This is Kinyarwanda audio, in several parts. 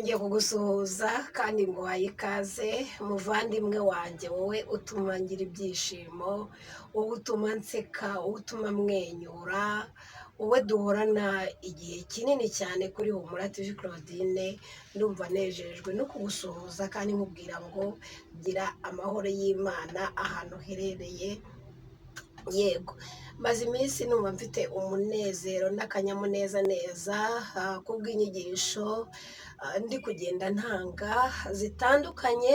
ngiye kugusuhuza kandi ngo waye ikaze umuvandimwe wanjye, wowe utuma ngira ibyishimo, wowe utuma nseka, wowe utuma mwenyura, wowe duhorana igihe kinini cyane kuri Humura TV Claudine. Ndumva nejejwe no kugusuhuza kandi nkubwira ngo gira amahoro y'Imana ahantu uherereye. Yego, maze iminsi numva mfite umunezero n'akanyamuneza neza kubw'inyigisho ndi kugenda ntanga zitandukanye,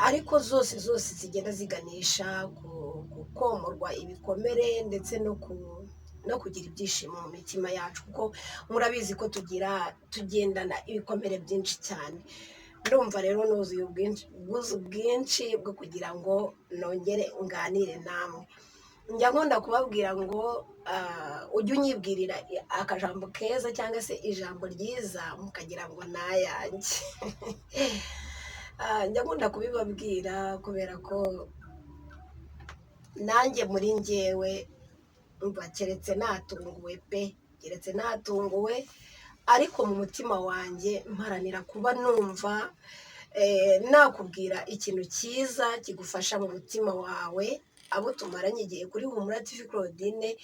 ariko zose zigenda ziganisha ku komorwa ibikomere ndetse no kugira ibyishimo mu mitima yacu, kuko murabizi ko tugendana ibikomere byinshi cyane. Ndumva rero nuzuye ubwuzu bwinshi bwo kugira ngo nongere nganire namwe. Njya nkunda kubabwira ngo ujye unyibwirira akajambo keza cyangwa se ijambo ryiza mukagira ngo ni ayanjye. Njya nkunda kubibabwira kubera ko nanjye muri njyewe mva keretse natunguwe, ariko mu mutima wanjye mparanira kuba numva nakubwira ikintu cyiza kigufasha mu mutima wawe. Abo tumaranye igihe kuri Humura TV Claudine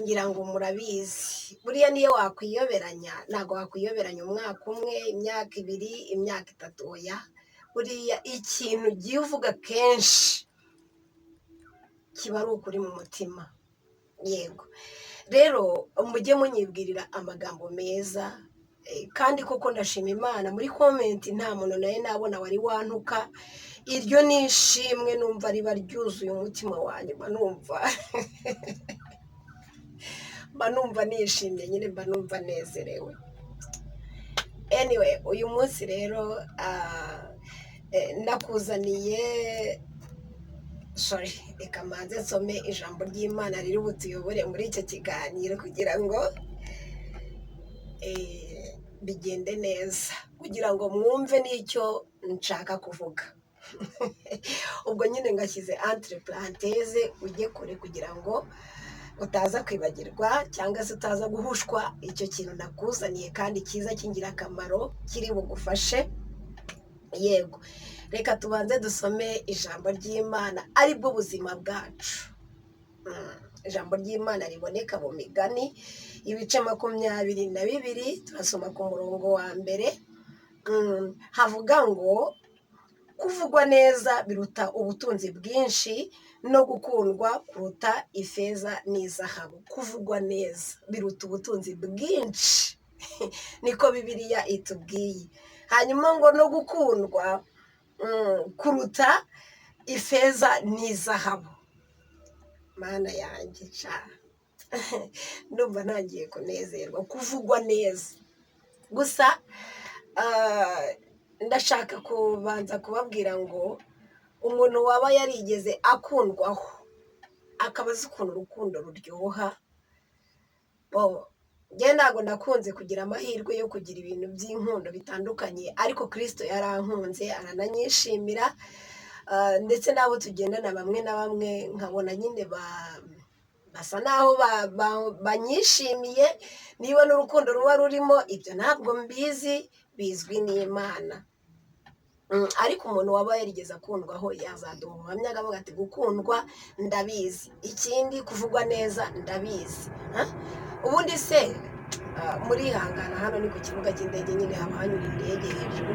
ngira ngo murabizi, buriya niyo wakwiyoberanya ntabwo wakwiyoberanya umwaka umwe, imyaka ibiri, imyaka itatu, oya, buriya ikintu ugiye uvuga kenshi kiba ari ukuri mu mutima. Yego rero mujye munyibwirira amagambo meza, kandi koko ndashima Imana, muri komenti nta muntu nawe nabona wari wantuka. Iryo ni ishimwe numva riba ryuzuye umutima wanjye, mba numva nishimye nyine, mba numva nezerewe. Anyway, uyu munsi rero nakuzaniye reka mbanze nsome ijambo ry'Imana riri butuyobore muri icyo kiganiro kugira ngo bigende neza, kugira ngo mwumve n'icyo nshaka kuvuga. Ubwo nyine ngashyize entre parenthèse, ujye kure kugira ngo utaza kwibagirwa cyangwa se utaza guhushwa icyo kintu nakuzaniye kandi cyiza cy'ingirakamaro kiri bugufashe. Yego, reka tubanze dusome ijambo ry'Imana ari bwo buzima bwacu. Ijambo ry'Imana riboneka mu Migani ibice 22, turasoma ku murongo wa mbere. Havuga ngo kuvugwa neza biruta ubutunzi bwinshi no gukundwa kuruta ifeza n'izahabu. Kuvugwa neza biruta ubutunzi bwinshi niko Bibiliya itubwiye. Hanyuma ngo no gukundwa kuruta ifeza n'izahabu. Mana yanjye ndumva ntangiye kunezerwa. Kuvugwa neza gusa, ndashaka kubanza kubabwira ngo umuntu waba yarigeze akundwaho akaba azi ukuntu urukundo ruryoha. Njye ntabwo nakunze kugira amahirwe yo kugira ibintu by'inkundo bitandukanye, ariko Kristo yarankunze arananyishimira, ndetse n'abo tugendana bamwe na bamwe nkabona nyine basa naho banyishimiye. Niba n'urukundo ruba rurimo, ibyo ntabwo mbizi, bizwi n'Imana. Ariko umuntu waba yarigeze akundwaho yazaduha ubuhamya akavuga ati gukundwa ndabizi, ikindi kuvugwa neza ndabizi. Ubundi se murihangana, hano ni ku kibuga cy'indege, nyine haba hanyura indege hejuru.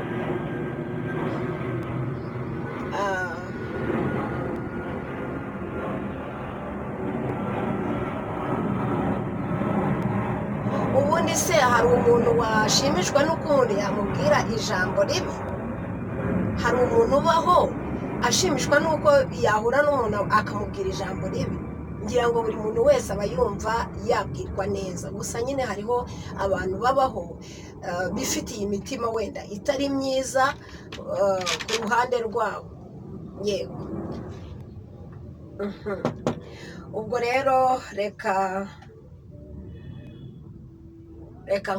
Ubundi se hari umuntu washimishwa n'ukundi yamubwira ijambo ribi? Hari umuntu ubaho ashimishwa n'uko yahura n'umuntu akamubwira ijambo ribi? Ngira ngo buri muntu wese aba yumva yabwirwa neza, gusa nyine hariho abantu babaho bifitiye imitima wenda itari myiza ku ruhande rwabo. Yego, ubwo rero reka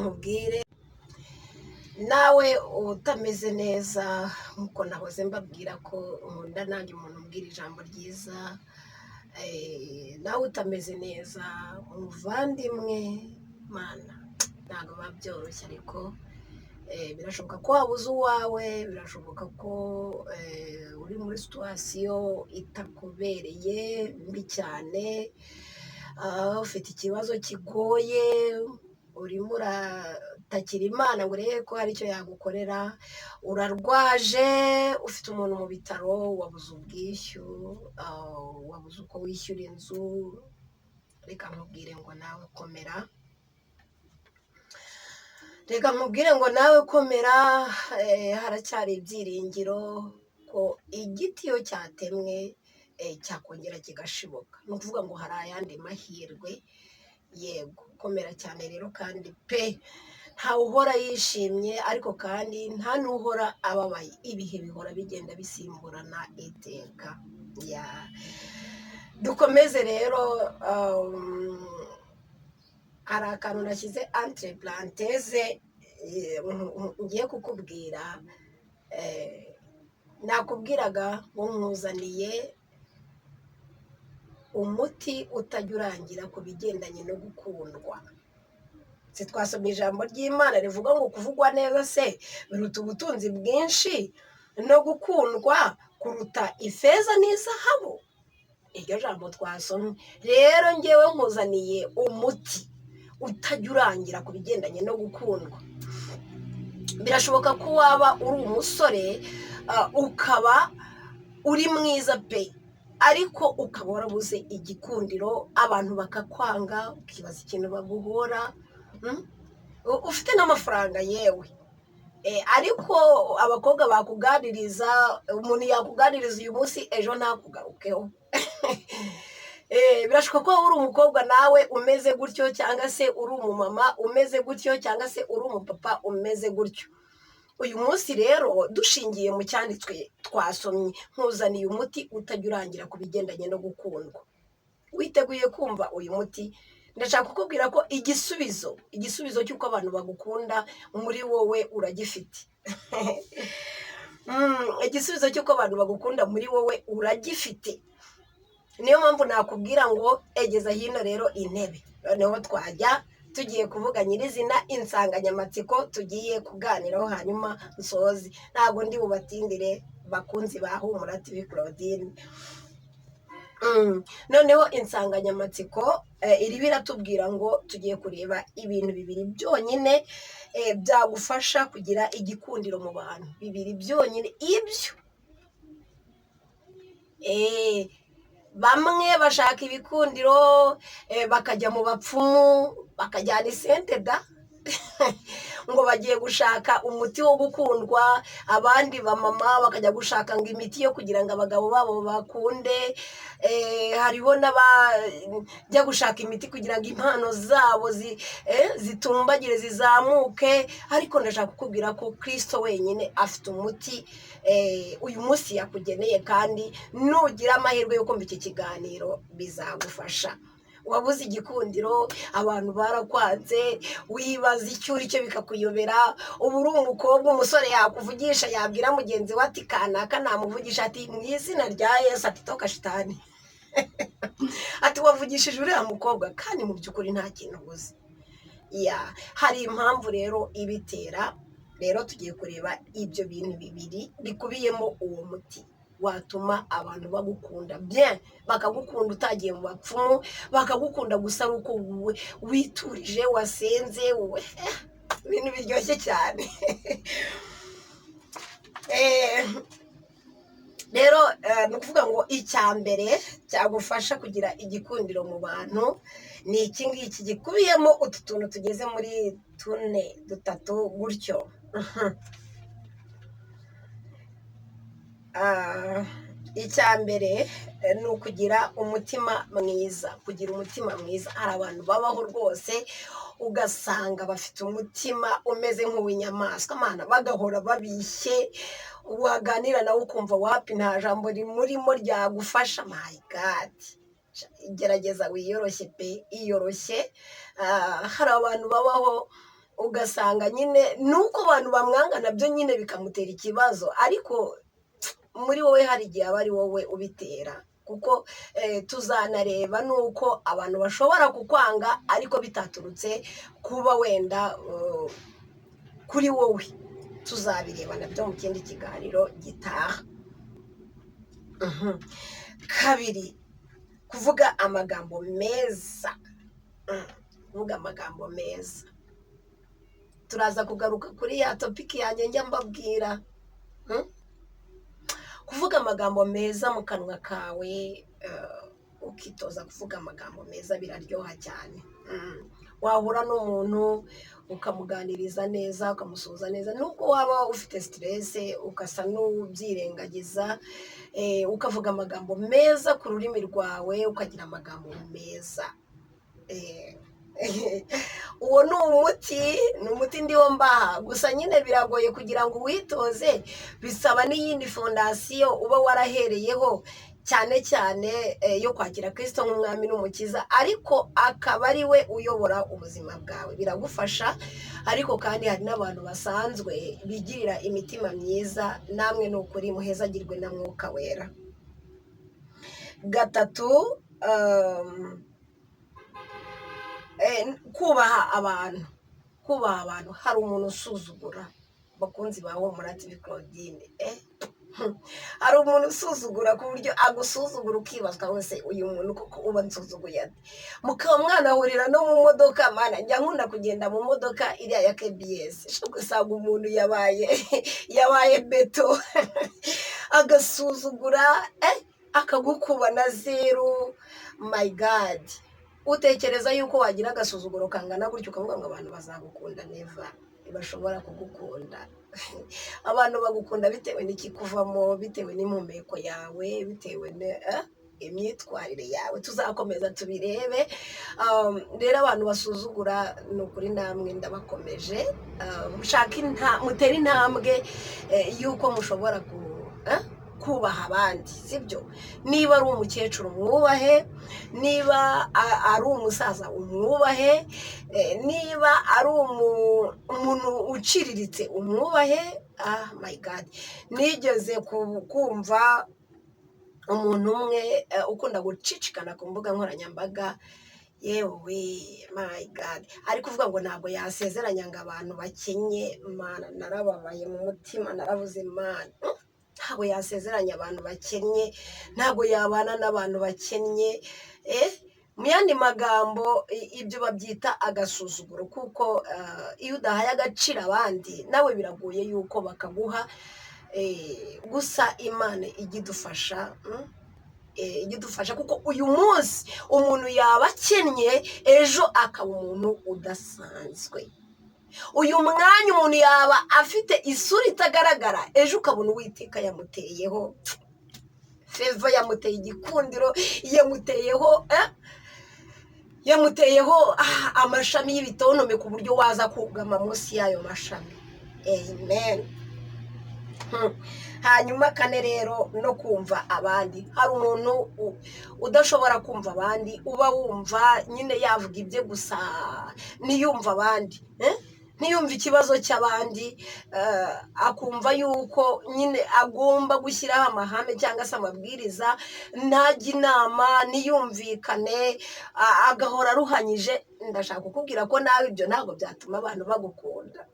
nkubwire nawe utameze neza, nkuko nahoze mbabwira ko nkunda nanjye umuntu umbwira ijambo ryiza. Nawe utameze neza umuvandimwe, Mana ntabwo biba byoroshye, ariko birashoboka ko wabuze uwawe, birashoboka ko uri muri situwasiyo itakubereye mbi cyane, ufite ikibazo kigoye, urimo uratakira Imana ngo urebe ko hari icyo yagukorera, urarwaje, ufite umuntu mu bitaro, wabuze ubwishyu, wabuze uko wishyura inzu, reka nkubwire ngo nawe komera, reka nkubwire ngo nawe komera, haracyari ibyiringiro ko igiti iyo cyatemwe cyakongera kigashibuka, ni ukuvuga ngo hari ayandi mahirwe. Yego, komera cyane rero kandi pe, ntawe uhora yishimye, ariko kandi nta n'uhora ababaye, ibihe bihora bigenda bisimburana iteka. Dukomeze rero, hari akantu nashyize entre parenthèse ngiye kukubwira, nakubwiraga ngo nkuzaniye umuti utajya urangira ku bigendanye no gukundwa. Twasomye ijambo ry'Imana rivuga ngo kuvugwa neza se biruta ubutunzi bwinshi no gukundwa kuruta ifeza n'izahabu. Iryo jambo twasomye rero, ngewe nkuzaniye umuti utajya urangira ku bigendanye no gukundwa. Birashoboka ko waba uri umusore, ukaba uri mwiza pe, ariko ukaba warabuze igikundiro, abantu bakakwanga, ukibaza ikintu baguhora, ufite n'amafaranga yewe, ariko abakobwa bakuganiriza, umuntu yakuganiriza uyu munsi ejo ntakugarukeho. Birashoboka ko uri umukobwa nawe umeze gutyo, cyangwa se uri umumama umeze gutyo, cyangwa se uri umupapa umeze gutyo. Uyu munsi rero dushingiye mu cyanditswe twasomye, nkuzaniye umuti utajya urangira ku bigendanye no gukundwa. Witeguye kumva uyu muti? Ndashaka kukubwira ko igisubizo cy'uko abantu bagukunda muri wowe uragifite. Igisubizo cy'uko abantu bagukunda muri wowe uragifite. Niyo mpamvu nakubwira ngo egeza hino rero intebe, noneho twajya tugiye kuvuga nyirizina insanganyamatsiko tugiye kuganiraho, hanyuma nsoze. Ntabwo ndi bubatindire bakunzi ba Humura TV Claudine. Noneho insanganyamatsiko iriho iratubwira ngo tugiye kureba ibintu bibiri byonyine byagufasha kugira igikundiro mu bantu. Bibiri byonyine, ibyo bamwe bashaka ibikundiro, bakajya mu bapfumu, bakajyana isente da ngo bagiye gushaka umuti wo gukundwa. Abandi bamama bakajya gushaka ngo imiti yo kugira ngo abagabo babo bakunde. Hariho n'abajya gushaka imiti kugira ngo impano zabo zitumbagire, zizamuke. Ariko ndashaka kukubwira ko Kristo wenyine afite umuti uyu munsi yakugeneye, kandi nugira amahirwe yo kumva iki kiganiro bizagufasha. Wabuze igikundiro, abantu barakwanze, wibaza icyo uri cyo bikakuyobera. Ubu uri umukobwa, umusore yakuvugisha, yabwira mugenzi we ati kanaka namuvugisha, ati mu izina rya Yesu, ati toka shitani. Ati wavugishije uriya mukobwa, kandi mu by'ukuri nta kintu ubuze. Hari impamvu rero ibitera. Rero tugiye kureba ibyo bintu bibiri bikubiyemo uwo muti watuma abantu bagukunda bien, bakagukunda utagiye mu bapfumu, bakagukunda gusa ari uko witurije, wasenze, ibintu biryoshye cyane. Rero ni ukuvuga ngo icya mbere cyagufasha kugira igikundiro mu bantu ni iki ngiki gikubiyemo utu tuntu tugeze muri 3 gutyo. Icya mbere ni ukugira umutima mwiza. Kugira umutima mwiza, hari abantu babaho rwose ugasanga bafite umutima umeze nk'uw'inyamaswa, bagahora babishye, waganira nawe ukumva wapi nta jambo rimurimo ryagufasha. My God, gerageza wiyoroshye pe, iyoroshye. Hari abantu babaho ugasanga nyine nuko abantu bamwanga nabyo nyine bikamutera ikibazo, ariko muri wowe hari igihe aba ari wowe ubitera, kuko tuzanareba nuko abantu bashobora kukwanga ariko bitaturutse kuba wenda kuri wowe tuzabireba nabyo mu kindi kiganiro gitaha. Kabiri, kuvuga amagambo meza. Kuvuga amagambo meza, turaza kugaruka kuri ya topiki yanjye njya mbabwira. Kuvuga amagambo meza mu kanwa kawe, ukitoza kuvuga amagambo meza biraryoha cyane. Wahura n'umuntu ukamuganiriza neza, ukamusuhuza neza, nubwo waba ufite stress ukasa n'ubyirengagiza, ukavuga amagambo meza ku rurimi rwawe, ukagira amagambo meza. Uwo ni umuti ndiho mbaha. Gusa nyine biragoye kugira ngo uwitoze, bisaba n'iyindi fondasiyo uba warahereyeho, cyane cyane yo kwakira Kristo nk'umwami n'umukiza, ariko akaba ari we uyobora ubuzima bwawe. Biragufasha, ariko kandi hari n'abantu basanzwe bigirira imitima myiza. Namwe ni ukuri muhezagirwe na Mwuka Wera. Gatatu, kubaha abantu. Hari umuntu usuzugura, bakunzi ba Humura TV Claudine, hari umuntu usuzugura ku buryo agusuzugura ukibazwa wese, uyu muntu koko uba nsuzuguye ate? Mukaba mwanahurira no mu modoka. Mana, njya nkunda kugenda mu modoka iriya ya KBS, usanga umuntu yabaye beto agasuzugura, akagukuba na zeru. My God, utekereza yuko wagira agasuzuguro kangana gutyo ukavuga ngo abantu bazagukunda? Neva, ntibashobora kugukunda. Abantu bagukunda bitewe n'ikikuvamo, bitewe n'impumeko yawe, bitewe imyitwarire yawe. Tuzakomeza tubirebe. Rero abantu basuzugura, ni ukuri namwe ndabakomeje, mutere intambwe yuko mushobora kubaha abandi, sibyo? Niba ari umukecuru umwubahe, niba ari umusaza umwubahe, niba ari umuntu uciriritse umwubahe. My God, nigeze kumva umuntu umwe ukunda gucicikana ku mbuga nkoranyambaga, yewe my God, ari kuvuga ngo ntabwo yasezeranya ngo abantu bakenye. Mana, narababaye mu mutima, naravuze Mana, ntabwo yasezeranya abantu bakennye, ntabwo yabana n'abantu bakennye. Mu yandi magambo, ibyo babyita agasuzuguro, kuko iyo udahaye agaciro abandi, nawe biragoye yuko bakaguha. Gusa Imana ijya idufasha, kuko uyu munsi umuntu yaba akennye, ejo akaba umuntu udasanzwe. Uyu mwanya umuntu yaba afite isura itagaragara, ejo ukabona Uwiteka yamuteyeho feva, yamuteye igikundiro, yamuteyeho amashami y'ibitontome ku buryo waza kugama munsi y'ayo mashami. Amen. Hanyuma kane rero, no kumva abandi. Hari umuntu udashobora kumva abandi, uba wumva nyine yavuga ibye gusa, ntiyumva abandi, ntiyumve ikibazo cy'abandi, akumva yuko nyine agomba gushyiraho amahame cyangwa se amabwiriza, ntajya inama, ntiyumvikane, agahora aruhanyije. Ndashaka kukubwira ko nawe ibyo ntabwo byatuma abantu bagukunda.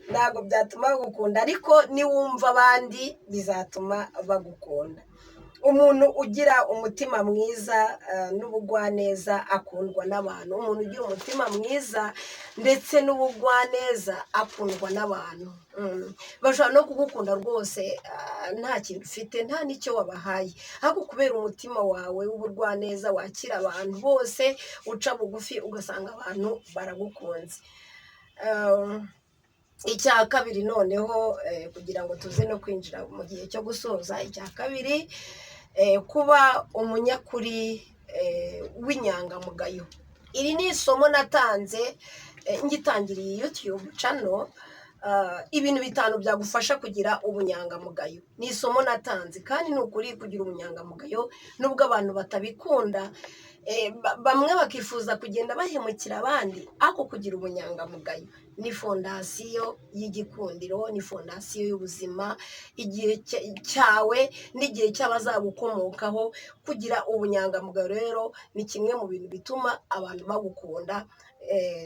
Ntabwo byatuma bagukunda, ariko niwumva abandi bizatuma bagukunda. Umuntu ugira umutima mwiza n'ubugwaneza akundwa n'abantu. Umuntu ugira umutima mwiza ndetse n'ubugwaneza akundwa n'abantu. Bashobora no kugukunda rwose nta kintu ufite, nta n'icyo wabahaye, ariko kubera umutima wawe w'ubugwaneza wakira abantu bose, uca bugufi, ugasanga abantu baragukunze. Icya kabiri noneho, kugira ngo tuze no kwinjira mu gihe cyo gusoza, icya kabiri, kuba umunyakuri w'inyangamugayo. Iri ni isomo natanze ngitangiriye YouTube channel, ibintu 5 byagufasha kugira ubunyangamugayo. Ni isomo natanze, kandi ni ukuri kugira ubunyangamugayo nubwo abantu batabikunda. Bamwe bakifuza kugenda bahemukira abandi, ariko kugira ubunyangamugayo ni fondasiyo y'igikundiro, ni fondasiyo y'ubuzima, igihe cyawe n'igihe cy'abazagukomokaho. Kugira ubunyangamugayo rero ni kimwe mu bintu bituma abantu bagukunda,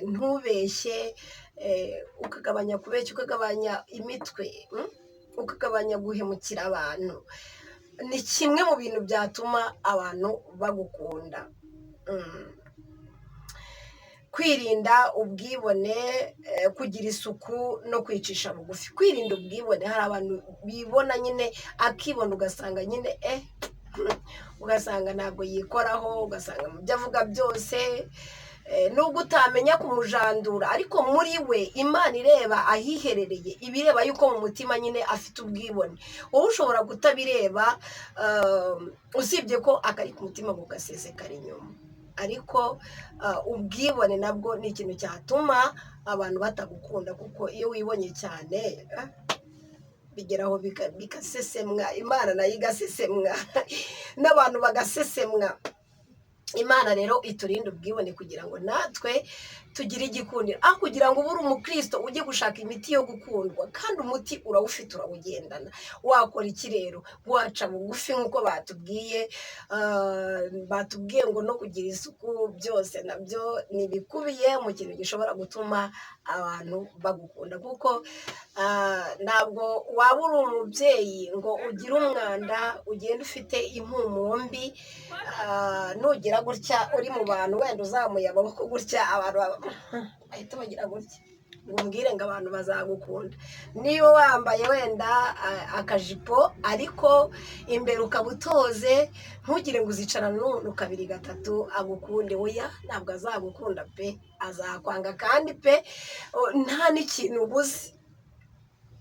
ntubeshye, ukagabanya kubeshya, ukagabanya imitwe, ukagabanya guhemukira abantu, ni kimwe mu bintu byatuma abantu bagukunda. Kwirinda ubwibone, kugira isuku no kwicisha bugufi. Kwirinda ubwibone, hari abantu bibona nyine akibona ugasanga nyine ugasanga ntabwo yikoraho, ugasanga mu byo avuga byose nubwo utamenya kumujandura, ariko muri we Imana ireba ahiherereye, ibireba yuko mu mutima nyine afite ubwibone. Wowe ushobora kutabireba, usibye ko akari ku mutima kugasesekara inyuma, ariko ubwibone nabwo ni ikintu cyatuma abantu batagukunda, kuko iyo wibonye cyane bigeraho bigasesemwa, Imana nayo igasesemwa n'abantu bagasesemwa. Imana rero iturinde ubwibone kugira ngo natwe tugire igikundiro, aho kugira ngo ubure umukristo ujye gushaka imiti yo gukundwa, kandi umuti urawufite, urawugendana. Wakora iki rero? Waca bugufi nk'uko batubwiye ngo no kugira isuku byose nabyo ntibikubiye mu kintu gishobora gutuma abantu bagukunda, kuko ntabwo waba uri umubyeyi ngo ugire umwanda ugende ufite impumuro mbi, nugira gutya uri mu bantu wenda uzamuye amaboko gutya, abantu bahita bagira gutya, ngo umbwire ngo abantu bazagukunda. Niba wambaye wenda akajipo ariko imbere ukaba utoze, ntugire ngo uzicarana n'umuntu kabiri gatatu agukunde, oya, ntabwo azagukunda pe, azakwanga kandi pe nta n'ikintu ubuze.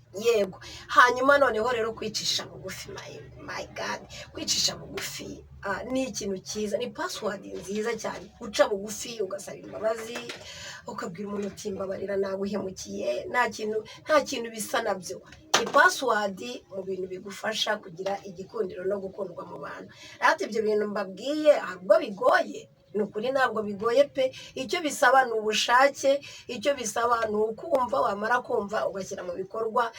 Yego, hanyuma noneho rero kwicisha bugufi, my God, kwicisha bugufi ni ikintu cyiza, ni password nziza cyane. Guca bugufi ugasaba imbabazi, ukabwira umuntu uti mbabarira naguhemukiye, nta kintu bisa nabyo. Ni password mu bintu bigufasha kugira igikundiro no gukundwa mu bantu. Ati ibyo bintu mbabwiye ahubwo bigoye, ni ukuri ntabwo bigoye pe. Icyo bisaba ni ubushake, icyo bisaba ni ukumva, wamara kumva ugashyira mu bikorwa,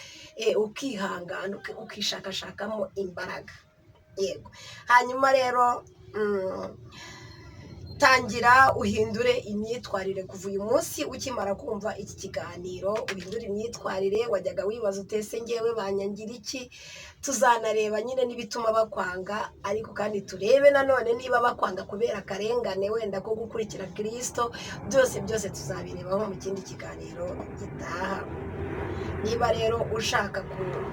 ukihangana, ukishakashakamo imbaraga. Yego, hanyuma rero tangira uhindure imyitwarire kuva uyu munsi ukimara kumva iki kiganiro, uhindure imyitwarire. Wajyaga wibaza utese ngewe banyangira iki? Tuzanareba nyine n'ibituma bakwanga, ariko kandi turebe nanone niba bakwanga kubera akarengane wenda ko gukurikira Kristo. Byose tuzabirebaho mu kindi kiganiro gitaha. Niba rero ushaka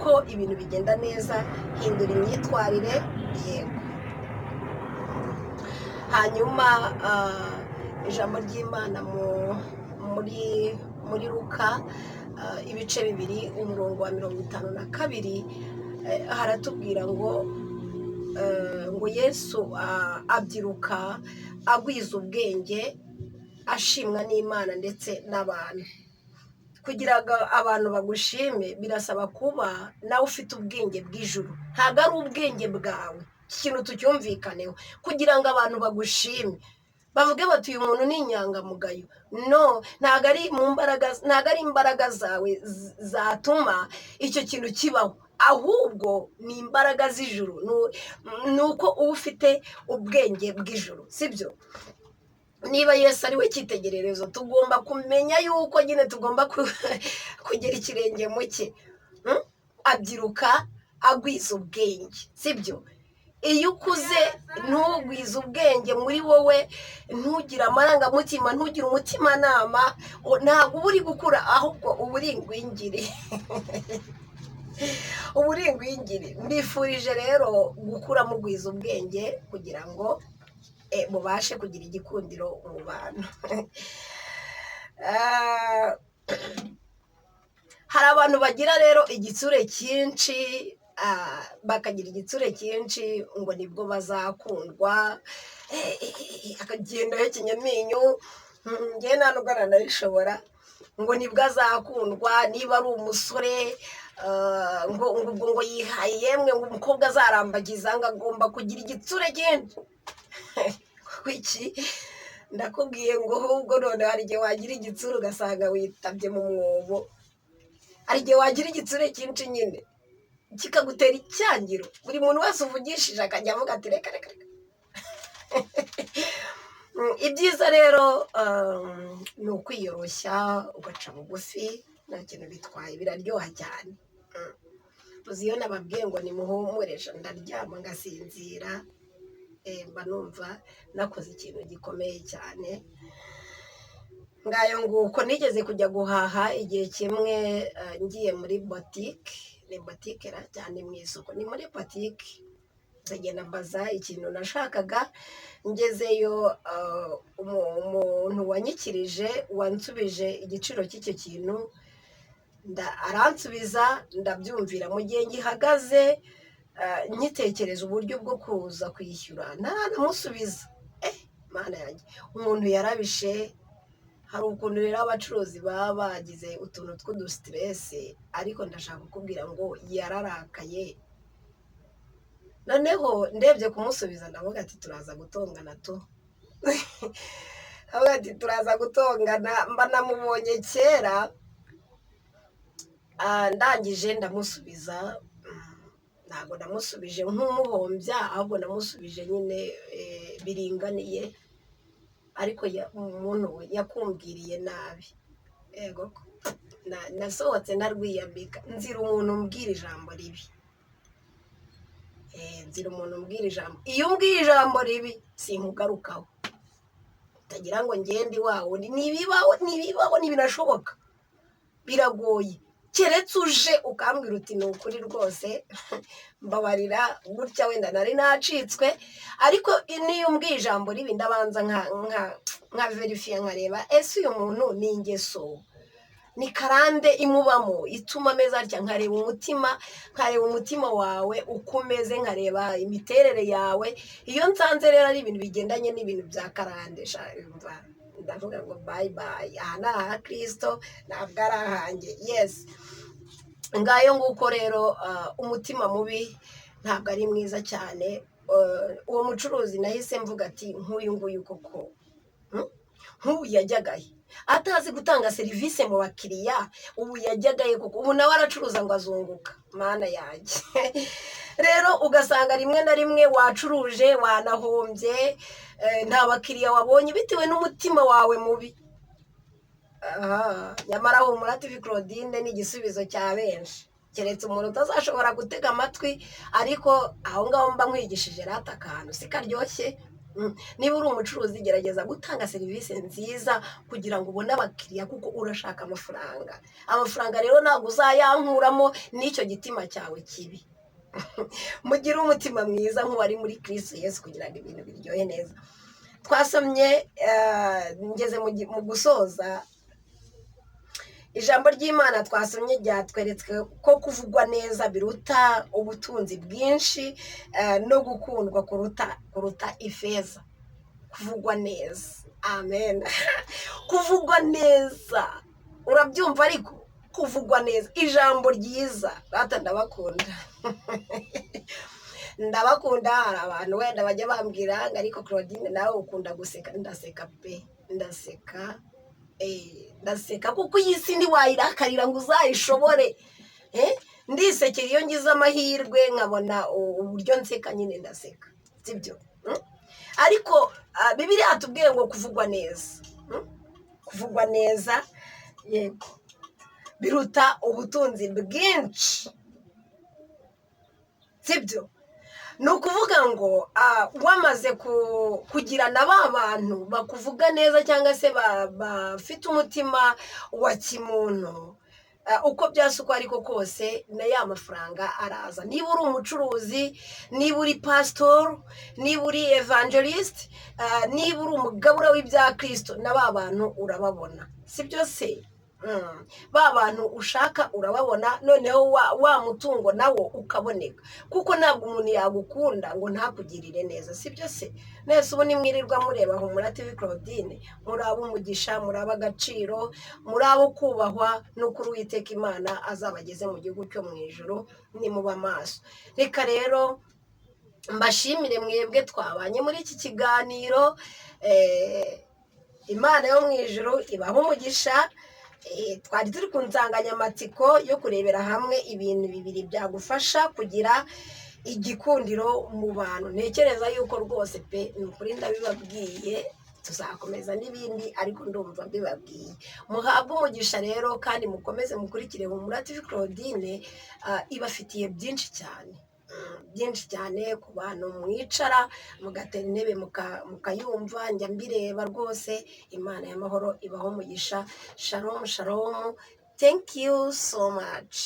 ko ibintu bigenda neza, hindura imyitwarire. Yego, hanyuma ijambo ry'Imana muri Luka ibice 2 umurongo wa 52 haratubwira ngo Yesu abyiruka agwiza ubwenge, ashimwa n'Imana ndetse n'abantu. Kugira ngo abantu bagushime birasaba kuba nawe ufite ubwenge bw'ijuru, ntabwo ari ubwenge bwawe. Ikintu tucyumvikaneho, kugira ngo abantu bagushime bavuge bati uyu muntu ni inyangamugayo. No, ntabwo ari imbaraga zawe zatuma icyo kintu kibaho, ahubwo ni imbaraga z'ijuru. ni uko uba ufite ubwenge bw'ijuru, sibyo? Niba Yesu ari we cyitegererezo, tugomba kumenya yuko nyine tugomba kugira ikirenge mu cye. Abyiruka agwiza ubwenge, sibyo? Iyo ukuze ntugwize ubwenge muri wowe, ntugire amarangamutima, ntugire umutimanama, ntabwo uba uri gukura, ahubwo uba uri ingwingiri. Uba uri ingwingiri. Mbifurije rero gukura mugwiza ubwenge kugira ngo mubashe kugira igikundiro mu bantu. Hari abantu bagira rero igitsure cyinshi, bakagira igitsure cyinshi ngo nibwo bazakundwa, akagenda y'ikinyamenyo, njye nta nubwo nanabishobora, ngo nibwo azakundwa. Niba ari umusore ngo yihaye yemwe ngo umukobwa azarambagiza, ngo agomba kugira igitsure cyinshi. Kuki? Ndakubwiye ngo ahubwo none hari igihe wagira igitsure ugasanga witabye mu mwobo, hari igihe wagira igitsure cyinshi nyine kikagutera icyangiro, buri muntu wese uvugishije akajya avuga ati reka. ibyiza rero ni ukwiyoroshya ugaca bugufi, nta kintu bitwaye, biraryoha cyane. uzi iyo nababwiye ngo nimuhumuresha ndaryama ngasinzira, mba numva nakoze ikintu gikomeye cyane. ngayo nguko nigeze kujya guhaha igihe kimwe, ngiye muri botike, ni botike cyane mu isoko, ni muri botike ndagenda mbaza ikintu nashakaga. ngezeyo umuntu wanyikirije wansubije igiciro cy'icyo kintu aransubiza, ndabyumvira. mu gihe ngihagaze nkitekereza uburyo bwo kuza kwishyura ntanamusubiza. mana yanjye, umuntu yarabishe. hari ukuntu rero abacuruzi baba bagize utuntu tw'udusiteresi, ariko ndashaka kukubwira ngo yararakaye. noneho ndebye kumusubiza ndavuga ati turaza gutongana tu. ndavuga ati turaza gutongana, mba namubonye kera. ndangije ndamusubiza, ntabwo namusubije nk'umuhombya, ahubwo namusubije nyine biringaniye, ariko umuntu we yakumbwiriye nabi. yego nasohotse narwiyambika, nzira umuntu umbwira ijambo ribi. nzira umuntu umbwira ijambo, iyo umbwiye ijambo ribi sinkugarukaho, utagira ngo ngende iwawe. ntibibaho ntibinashoboka, biragoye. keretse uje ukambwira uti ni ukuri rwose mbabarira gutya, wenda nari nacitswe. ariko niyo umbwiye ijambo ribi ndabanza nka verifiya, nkareba ese uyu muntu ni ingeso, ni karande imubamo ituma ameze atya. nkareba umutima wawe uko umeze, nkareba imiterere yawe. iyo nsanze rero ari ibintu bigendanye n'ibintu bya karande, ndavuga ngo bayi bayi, aha ni aha Kristo, ntabwo ari ahanjye. yesi, ngayo nguko rero. umutima mubi ntabwo ari mwiza cyane. uwo mucuruzi nahise mvuga ati nk'uyu nguyu koko, nk'ubu yajyagaye atazi gutanga serivisi mu bakiriya, ubu yajyagaye koko, ubu nawe aracuruza ngo azunguka. mana yanjye. rero ugasanga rimwe na rimwe wacuruje wanahombye, nta bakiriya wabonye bitewe n'umutima wawe mubi. nyamara humura TV Claudine ni igisubizo cya benshi, keretse umuntu utazashobora gutega amatwi. ariko aho ngaho mba nkwigishije rata akantu si karyoshye. niba uri umucuruzi gerageza gutanga serivisi nziza kugira ngo ubone abakiriya, kuko urashaka amafaranga rero ntabwo uzayankuramo n'icyo gitima cyawe kibi. mugire umutima mwiza nk'uwari muri Kristo Yesu kugira ngo ibintu biryohe neza. twasomye, ngeze mu gusoza, ijambo ry'Imana twasomye ryatweretswe ko kuvugwa neza biruta ubutunzi bwinshi, no gukundwa kuruta ifeza. kuvugwa neza, amen. kuvugwa neza, urabyumva? ariko kuvugwa neza, ijambo ryiza, rata ndabakunda. ndabakunda. hari abantu wenda bajya bambwira ngo ariko Claudine nawe ukunda guseka. ndaseka pe, ndaseka kuko iyi si ntiwayirakarira ngo uzayishobore. ndisekera iyo ngize amahirwe nkabona uburyo nseka, nyine ndaseka, sibyo? ariko Bibiliya yatubwiye ngo kuvugwa neza, yego, biruta ubutunzi bwinshi, sibyo? ni ukuvuga ngo wamaze kugirana ba bantu bakuvuga neza, cyangwa se bafite umutima wa kimuntu, uko byasa uko ariko kose na ya mafaranga araza. niba uri umucuruzi, niba uri pasitori, niba uri evangeliste, niba uri umugabura w'ibya Kristo, na ba bantu urababona, sibyo se? ba bantu ushaka urababona, noneho wa mutungo nawo ukaboneka, kuko ntabwo umuntu yagukunda ngo ntakugirire neza, sibyo se? nese ubu nimwirirwa mureba Humura TV Claudine, muri ab'umugisha, muri ab'agaciro, muri abo kubahwa, n'ukuri Uwiteka Imana azabageze mu gihugu cyo mu ijuru, nimuba maso. reka rero mbashimire mwebwe twabanye muri iki kiganiro. Imana yo mu ijuru ibaha umugisha. twari turi ku nsanganyamatsiko yo kurebera hamwe ibintu bibiri byagufasha kugira igikundiro mu bantu. ntekereza yuko rwose pe, ni ukuri ndabibabwiye, tuzakomeza n'ibindi ariko ndumva mbibabwiye. Muhabwe umugisha rero kandi mukomeze mukurikire Humura TV Claudine, ibafitiye byinshi cyane, byinshi cyane ku bantu mwicara mugatera intebe mukayumva, njya mbireba rwose. Imana y'amahoro ibaho umugisha. Shalom shalom, thank you so much.